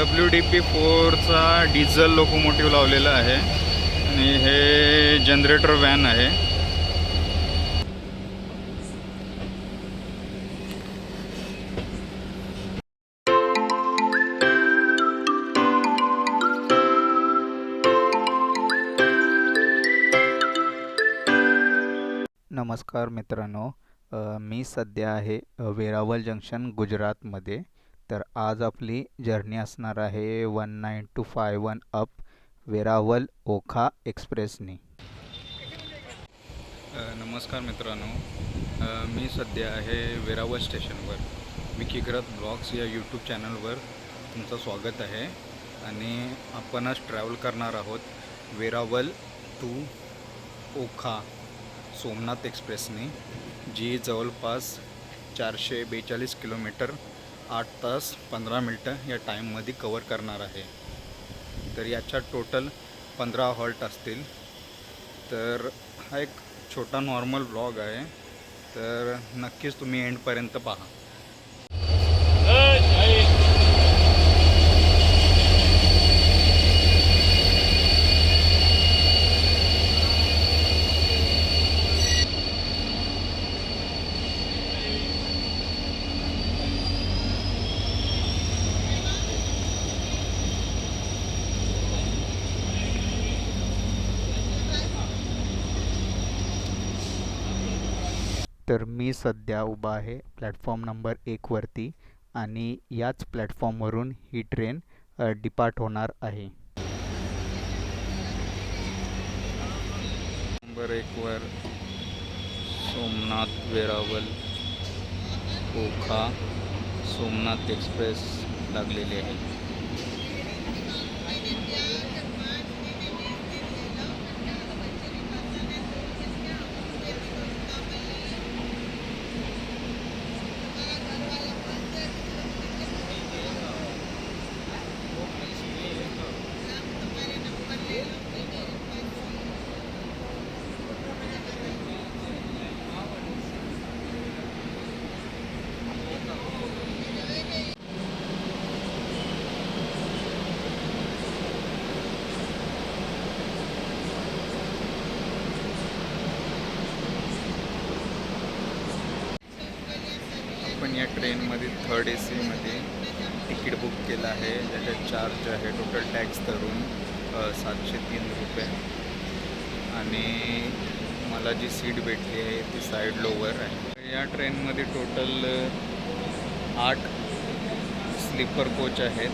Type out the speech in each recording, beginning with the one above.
WDP4चा diesel locomotive लावलेला आहे आणि हे जनरेटर व्हॅन आहे. नमस्कार मित्रांनो, मी सध्या आहे वेरावल जंक्शन गुजरातमध्ये. तर आज आपली जर्नी असणार आहे 19251 अप वेरावल ओखा एक्सप्रेसनी. नमस्कार मित्रांनो, मी सध्या आहे वेरावल स्टेशनवर. विकीग्रत ब्लॉग्स या यूट्यूब चॅनलवर तुमचं स्वागत आहे आणि आपण आज ट्रॅव्हल करणार आहोत वेरावल टू ओखा सोमनाथ एक्सप्रेसनी, जी जवळपास 442 किलोमीटर 8 तास 15 मिनटं या टाईममध्ये कवर करणार आहे. तर याच्यात टोटल 15 हॉल्ट असतील. तर हा एक छोटा नॉर्मल ब्लॉग आहे, तर नक्कीच तुम्ही एंडपर्यंत पहा. तर मी सध्या उभा आहे प्लॅटफॉर्म नंबर 1 वरती आणि याच प्लॅटफॉर्मवरून ही ट्रेन डिपार्ट होणार आहे. नंबर 1 वर सोमनाथ वेरावल ओखा सोमनाथ एक्सप्रेस लागलेली आहे. आपण या ट्रेनमध्ये थर्ड AC तिकीट बुक केलं आहे, ज्याच्यात चार्ज आहे टोटल टॅक्स धरून 703 रुपये. आणि मला जी सीट भेटली आहे ती साईड लोवर आहे. या ट्रेनमध्ये टोटल 8 स्लीपर कोच आहेत,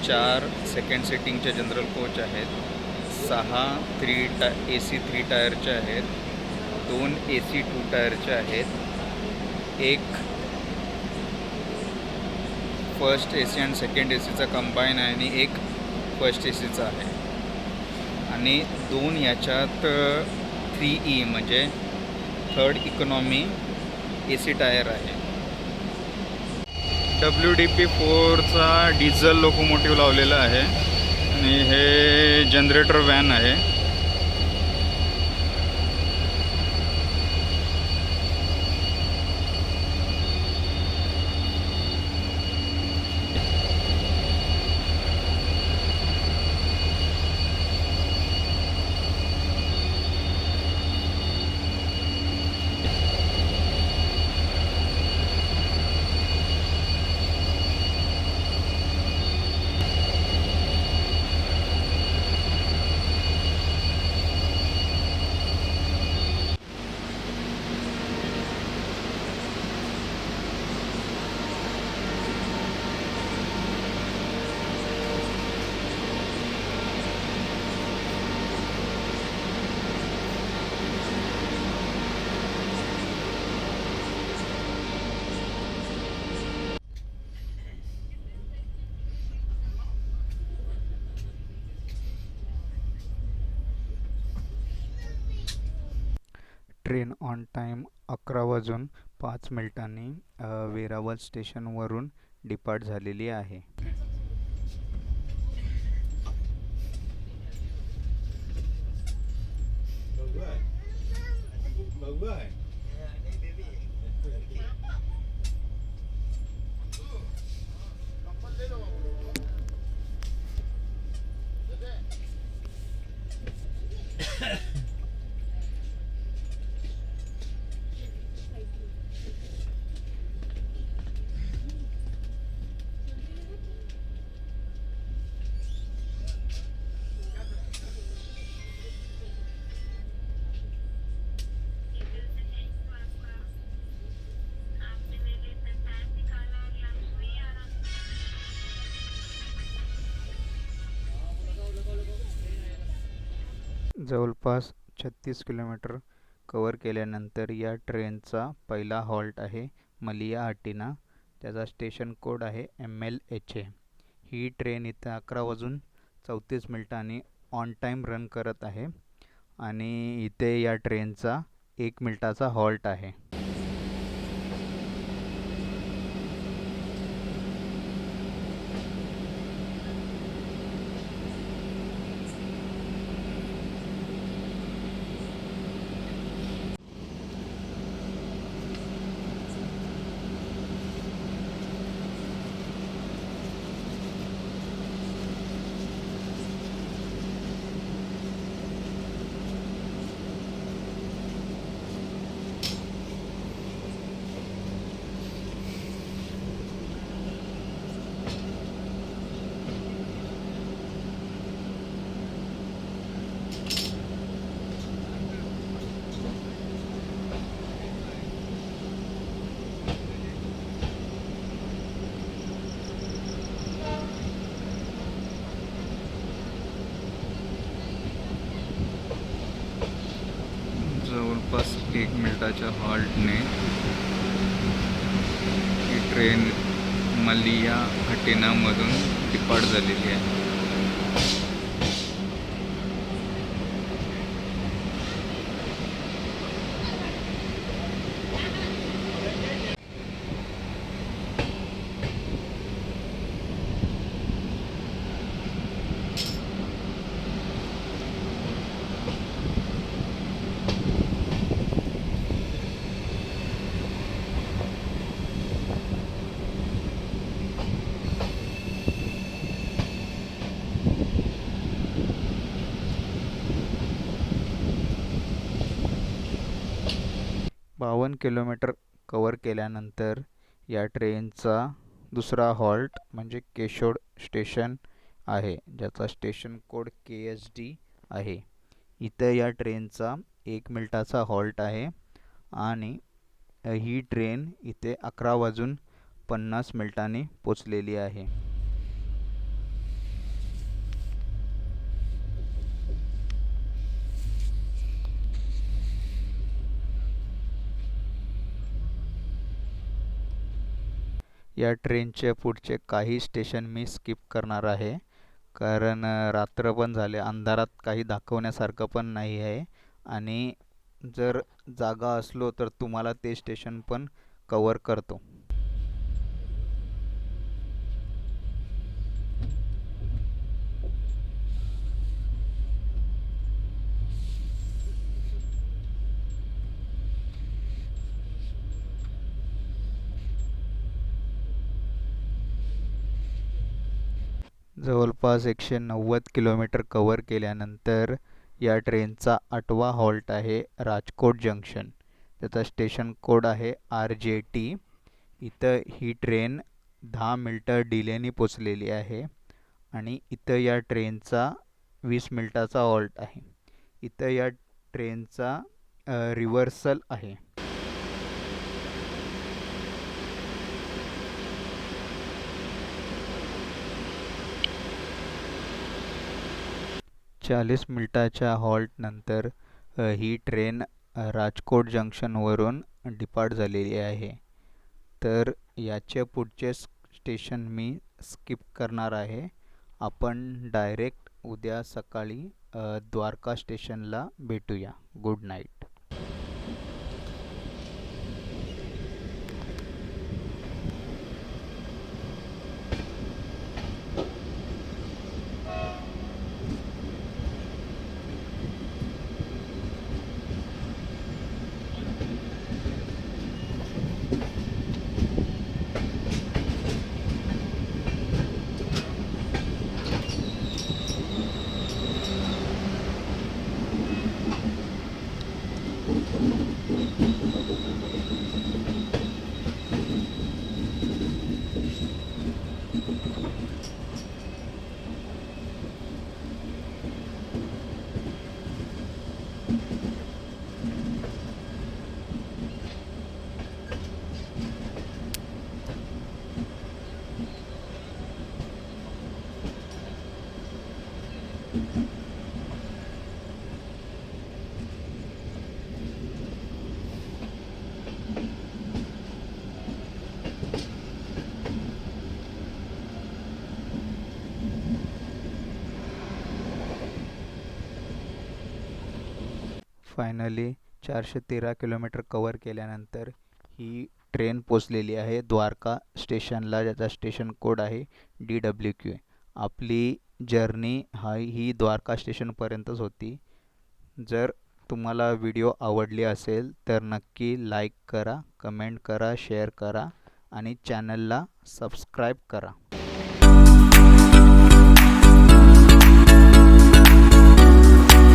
4 सेकंड सिटिंगचे जनरल कोच आहेत, 6 AC 3 टायरचे आहेत, 2 AC 2 टायरचे आहेत, 1 फर्स्ट AC आणि सेकंड ACचा कंबाईन आहे आणि 1 फर्स्ट ACचा आहे. आणि 2 याच्यात 3E म्हणजे थर्ड इकॉनॉमी AC टायर आहे. WDP4चा डिझेल लोकोमोटिव्ह लावलेला आहे आणि हे जनरेटर व्हॅन आहे. ट्रेन ऑन टाईम 11:05 वेरावल स्टेशनवरून डिपार्ट झालेली आहे. जवळपास 36 किलोमीटर कवर केल्यानंतर या ट्रेनचा पहिला हॉल्ट आहे मलिया हटिना. त्याचा स्टेशन कोड आहे MLHA. ही ट्रेन इथं 11 वाजून 34 मिनिटांनी ऑन टाईम रन करत आहे आणि इथे या ट्रेनचा 1 मिनिटाचा हॉल्ट आहे. जवळपास 1 मिनिटाच्या हॉल्टने ही ट्रेन मलिया हटिनामधून डिपार्ट झालेली आहे. बावन्न किलोमीटर कवर केल्यानंतर या ट्रेनचा दुसरा हॉल्ट म्हणजे केशोड स्टेशन आहे, ज्याचा स्टेशन कोड KSD आहे. इथं या ट्रेनचा 1 मिनिटाचा हॉल्ट आहे आणि ही ट्रेन इथे 11 वाजून 50 मिनिटांनी पोचलेली आहे. या ट्रेनचे पुढचे काही स्टेशन मी स्किप करणार आहे, कारण रात्र पण झाले, अंधारात काही दाखवण्यासारखं पण नाही आहे आणि जर जागा असलो तर तुम्हाला ते स्टेशन पण कवर करतो. जवळपास 190 किलोमीटर कवर केल्यानंतर या ट्रेनचा 8वा हॉल्ट आहे राजकोट जंक्शन. त्याचा स्टेशन कोड आहे RJT. इथं ही ट्रेन 10 मिनिटं डिलेनी पोचलेली आहे आणि इथं या ट्रेनचा 20 मिनिटाचा हॉल्ट आहे. इथं या ट्रेनचा रिव्हर्सल आहे. चाळीस मिनिटाच्या हॉल्टनंतर ही ट्रेन राजकोट जंक्शनवरून डिपार्ट झालेली आहे. तर याचे पुढचे स्टेशन मी स्किप करणार आहे. आपण डायरेक्ट उद्या सकाळी द्वारका स्टेशनला भेटूया. Good night. Finally 413 kilometre cover केल्यानंतर ही ट्रेन पोचलेली आहे द्वारका स्टेशनला, ज्याचा स्टेशन कोड आहे DWQ. आपली जर्नी ही द्वारका स्टेशनपर्यंतच होती. जर तुम्हाला व्हिडिओ आवडली असेल तर नक्की लाईक करा, कमेंट करा, शेअर करा आणि चॅनलला सबस्क्राईब करा.